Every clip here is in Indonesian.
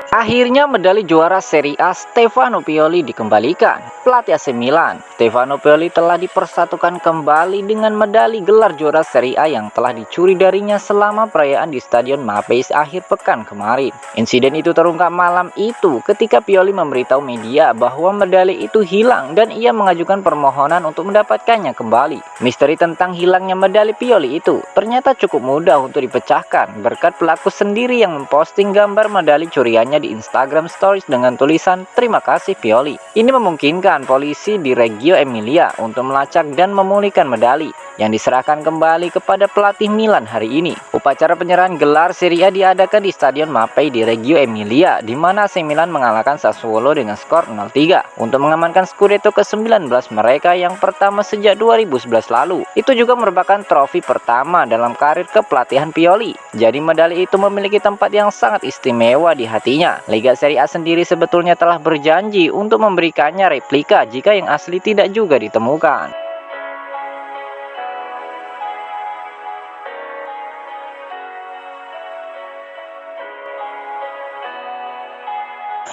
Akhirnya medali juara Serie A Stefano Pioli dikembalikan. Pelatih AC Milan, Stefano Pioli telah dipersatukan kembali dengan medali gelar juara Serie A yang telah dicuri darinya selama perayaan di Stadion Mapei akhir pekan kemarin. Insiden itu terungkap malam itu ketika Pioli memberitahu media bahwa medali itu hilang dan ia mengajukan permohonan untuk mendapatkannya kembali. Misteri tentang hilangnya medali Pioli itu ternyata cukup mudah untuk dipecahkan berkat pelaku sendiri yang memposting gambar medali curiannya di Instagram Stories dengan tulisan "Terima kasih Pioli". Ini memungkinkan polisi di Reggio Emilia untuk melacak dan memulihkan medali yang diserahkan kembali kepada pelatih Milan hari ini. Upacara penyerahan gelar Serie A diadakan di Stadion Mapei di Reggio Emilia, di mana AC Milan mengalahkan Sassuolo dengan skor 0-3 untuk mengamankan Scudetto ke-19 mereka yang pertama sejak 2011 lalu. Itu juga merupakan trofi pertama dalam karir kepelatihan Pioli. Jadi medali itu memiliki tempat yang sangat istimewa di hatinya. Liga Serie A sendiri sebetulnya telah berjanji untuk memberikannya replika jika yang asli tidak juga ditemukan.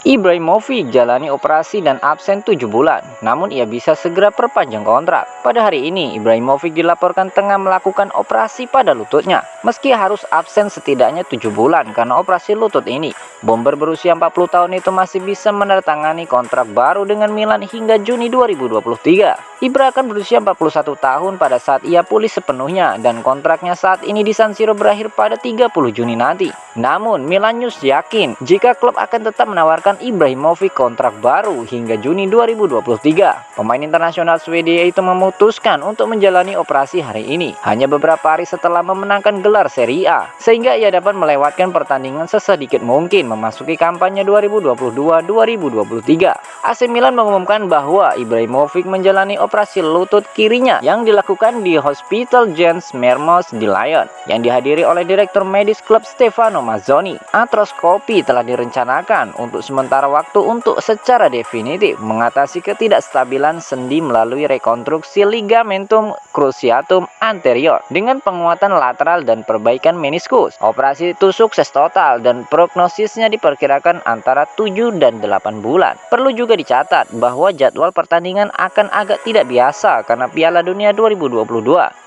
Ibrahimovic jalani operasi dan absen 7 bulan, namun ia bisa segera perpanjang kontrak. Pada hari ini, Ibrahimovic dilaporkan tengah melakukan operasi pada lututnya. Meski harus absen setidaknya 7 bulan karena operasi lutut ini, bomber berusia 40 tahun itu masih bisa menandatangani kontrak baru dengan Milan hingga Juni 2023. Ibra akan berusia 41 tahun pada saat ia pulih sepenuhnya dan kontraknya saat ini di San Siro berakhir pada 30 Juni nanti. Namun, Milan News yakin jika klub akan tetap menawarkan Ibrahimovic kontrak baru hingga Juni 2023. Pemain internasional Swedia itu memutuskan untuk menjalani operasi hari ini, hanya beberapa hari setelah memenangkan gelar Serie A, sehingga ia dapat melewatkan pertandingan sesedikit mungkin memasuki kampanye 2022-2023. AC Milan mengumumkan bahwa Ibrahimovic menjalani operasi lutut kirinya yang dilakukan di Hospital Jens Mermoz di Lyon, yang dihadiri oleh Direktur Medis klub Stefano Mazzoni. Artroskopi telah direncanakan untuk sementara waktu untuk secara definitif mengatasi ketidakstabilan sendi melalui rekonstruksi ligamentum cruciatum anterior dengan penguatan lateral dan perbaikan meniskus. Operasi itu sukses total dan prognosisnya diperkirakan antara 7 dan 8 bulan. Perlu juga dicatat bahwa jadwal pertandingan akan agak tidak biasa karena Piala Dunia 2022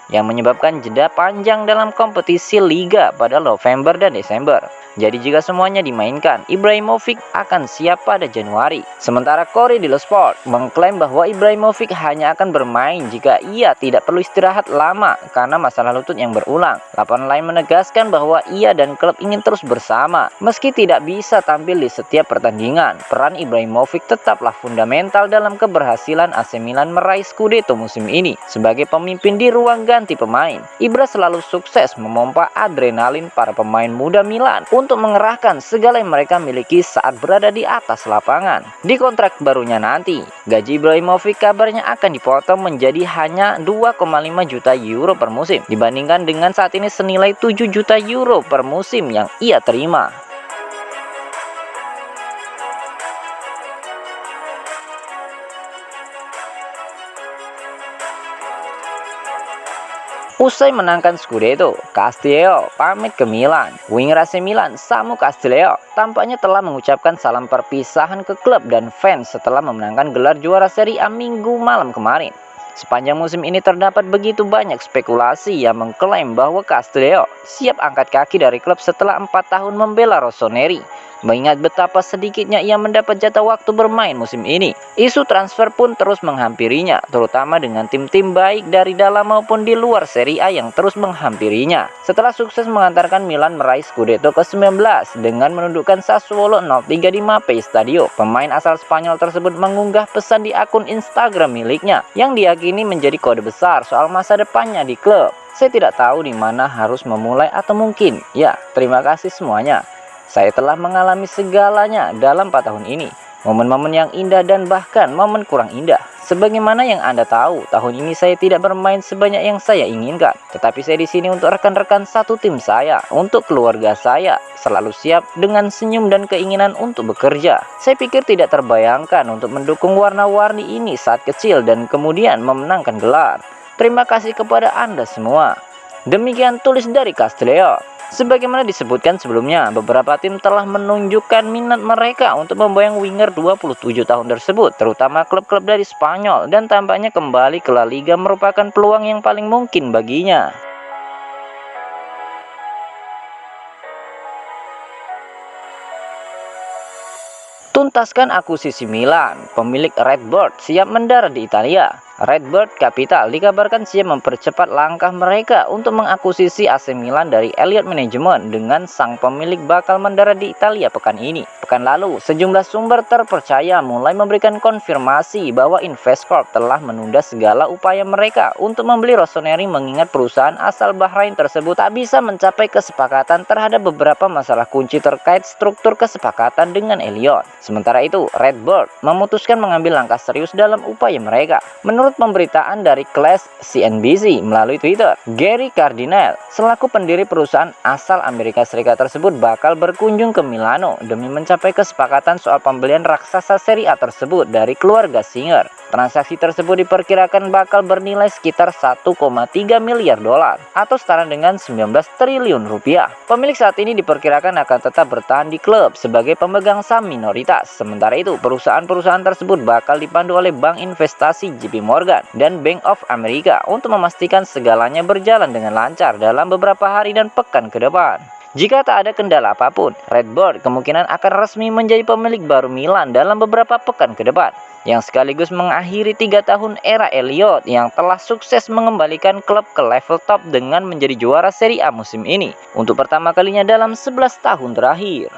yang menyebabkan jeda panjang dalam kompetisi liga pada November dan Desember. Jadi jika semuanya dimainkan, Ibrahimovic akan siap pada Januari. Sementara Corriere dello Sport mengklaim bahwa Ibrahimovic hanya akan bermain jika ia tidak perlu istirahat lama karena masalah lutut yang berulang. Laporan lain menegaskan bahwa ia dan klub ingin terus bersama. Meski tidak bisa tampil di setiap pertandingan, peran Ibrahimovic tetaplah fundamental dalam keberhasilan AC Milan meraih Scudetto musim ini. Sebagai pemimpin di ruang ganti pemain, Ibra selalu sukses memompa adrenalin para pemain muda Milan untuk mengerahkan segala yang mereka miliki saat berada di atas lapangan. Di kontrak barunya nanti, gaji Ibrahimovic kabarnya akan dipotong menjadi hanya 2,5 juta euro per musim, dibandingkan dengan saat ini senilai 7 juta euro per musim yang ia terima. Usai menangkan Scudetto, Castiglio pamit ke Milan. Winger AC Milan, Samu Castiglio, tampaknya telah mengucapkan salam perpisahan ke klub dan fans setelah memenangkan gelar juara Serie A Minggu malam kemarin. Sepanjang musim ini terdapat begitu banyak spekulasi yang mengklaim bahwa Castiglio siap angkat kaki dari klub setelah 4 tahun membela Rossoneri. Mengingat betapa sedikitnya ia mendapat jatah waktu bermain musim ini, isu transfer pun terus menghampirinya, terutama dengan tim-tim baik dari dalam maupun di luar Serie A yang terus menghampirinya. Setelah sukses mengantarkan Milan meraih Scudetto ke-19 dengan menundukkan Sassuolo 0-3 di Mapei Stadium, pemain asal Spanyol tersebut mengunggah pesan di akun Instagram miliknya yang diyakini menjadi kode besar soal masa depannya di klub. Saya tidak tahu di mana harus memulai atau mungkin, ya, terima kasih semuanya. Saya telah mengalami segalanya dalam 4 tahun ini. Momen-momen yang indah dan bahkan momen kurang indah. Sebagaimana yang Anda tahu, tahun ini saya tidak bermain sebanyak yang saya inginkan. Tetapi saya di sini untuk rekan-rekan satu tim saya, untuk keluarga saya, selalu siap dengan senyum dan keinginan untuk bekerja. Saya pikir tidak terbayangkan untuk mendukung warna-warni ini saat kecil dan kemudian memenangkan gelar. Terima kasih kepada Anda semua. Demikian tulis dari Castiglio. Sebagaimana disebutkan sebelumnya, beberapa tim telah menunjukkan minat mereka untuk memboyong winger 27 tahun tersebut, terutama klub-klub dari Spanyol, dan tampaknya kembali ke La Liga merupakan peluang yang paling mungkin baginya. Tuntaskan akuisisi Milan, pemilik Redbird siap mendarat di Italia. Redbird Capital dikabarkan siap mempercepat langkah mereka untuk mengakuisisi AC Milan dari Elliott Management dengan sang pemilik bakal mendarat di Italia pekan ini. Pekan lalu, sejumlah sumber terpercaya mulai memberikan konfirmasi bahwa Investcorp telah menunda segala upaya mereka untuk membeli Rossoneri mengingat perusahaan asal Bahrain tersebut tak bisa mencapai kesepakatan terhadap beberapa masalah kunci terkait struktur kesepakatan dengan Elliott. Sementara itu, Redbird memutuskan mengambil langkah serius dalam upaya mereka. Menurut pemberitaan dari Clash CNBC melalui Twitter, Gary Cardinal, selaku pendiri perusahaan asal Amerika Serikat tersebut bakal berkunjung ke Milano demi mencapai kesepakatan soal pembelian raksasa Serie A tersebut dari keluarga Singer. Transaksi tersebut diperkirakan bakal bernilai sekitar 1,3 miliar dolar atau setara dengan 19 triliun rupiah. Pemilik saat ini diperkirakan akan tetap bertahan di klub sebagai pemegang saham minoritas. Sementara itu, perusahaan-perusahaan tersebut bakal dipandu oleh bank investasi JP Morgan dan Bank of America untuk memastikan segalanya berjalan dengan lancar dalam beberapa hari dan pekan ke depan. Jika tak ada kendala apapun, Redbird kemungkinan akan resmi menjadi pemilik baru Milan dalam beberapa pekan ke depan, yang sekaligus mengakhiri 3 tahun era Elliott yang telah sukses mengembalikan klub ke level top dengan menjadi juara Serie A musim ini untuk pertama kalinya dalam 11 tahun terakhir.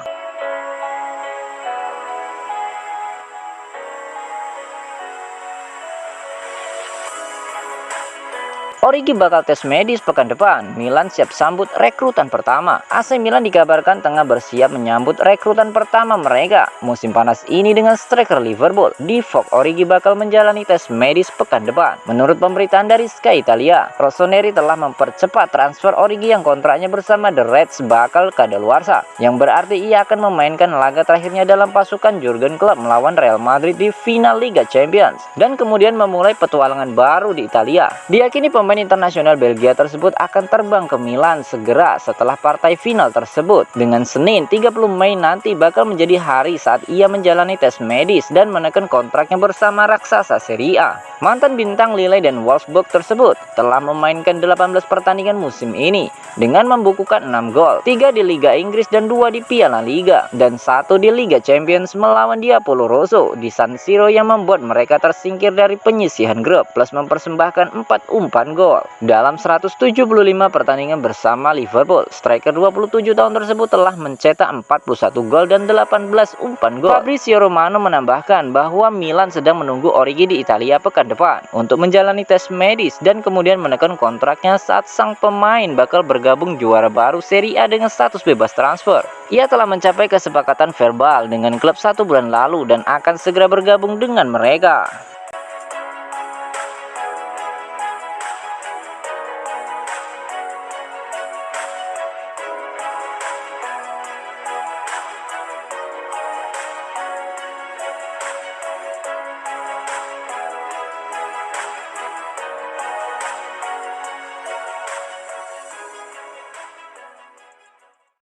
Origi bakal tes medis pekan depan. Milan siap sambut rekrutan pertama. AC Milan dikabarkan tengah bersiap menyambut rekrutan pertama mereka musim panas ini dengan striker Liverpool. Divock Origi bakal menjalani tes medis pekan depan. Menurut pemberitaan dari Sky Italia, Rossoneri telah mempercepat transfer Origi yang kontraknya bersama The Reds bakal kadaluarsa, yang berarti ia akan memainkan laga terakhirnya dalam pasukan Jurgen Klopp melawan Real Madrid di final Liga Champions dan kemudian memulai petualangan baru di Italia. Diyakini pemain internasional Belgia tersebut akan terbang ke Milan segera setelah partai final tersebut. Dengan Senin 30 Mei nanti bakal menjadi hari saat ia menjalani tes medis dan menekan kontraknya bersama raksasa Serie A. Mantan bintang Lille dan Wolfsburg tersebut telah memainkan 18 pertandingan musim ini dengan membukukan 6 gol, 3 di Liga Inggris dan 2 di Piala Liga, dan 1 di Liga Champions melawan Diavolo Rosso di San Siro yang membuat mereka tersingkir dari penyisihan grup, plus mempersembahkan 4 umpan gol. Dalam 175 pertandingan bersama Liverpool, striker 27 tahun tersebut telah mencetak 41 gol dan 18 umpan gol. Fabrizio Romano menambahkan bahwa Milan sedang menunggu Origi di Italia pekan depan untuk menjalani tes medis dan kemudian menekan kontraknya saat sang pemain bakal bergabung juara baru Serie A dengan status bebas transfer. Ia telah mencapai kesepakatan verbal dengan klub 1 bulan lalu dan akan segera bergabung dengan mereka.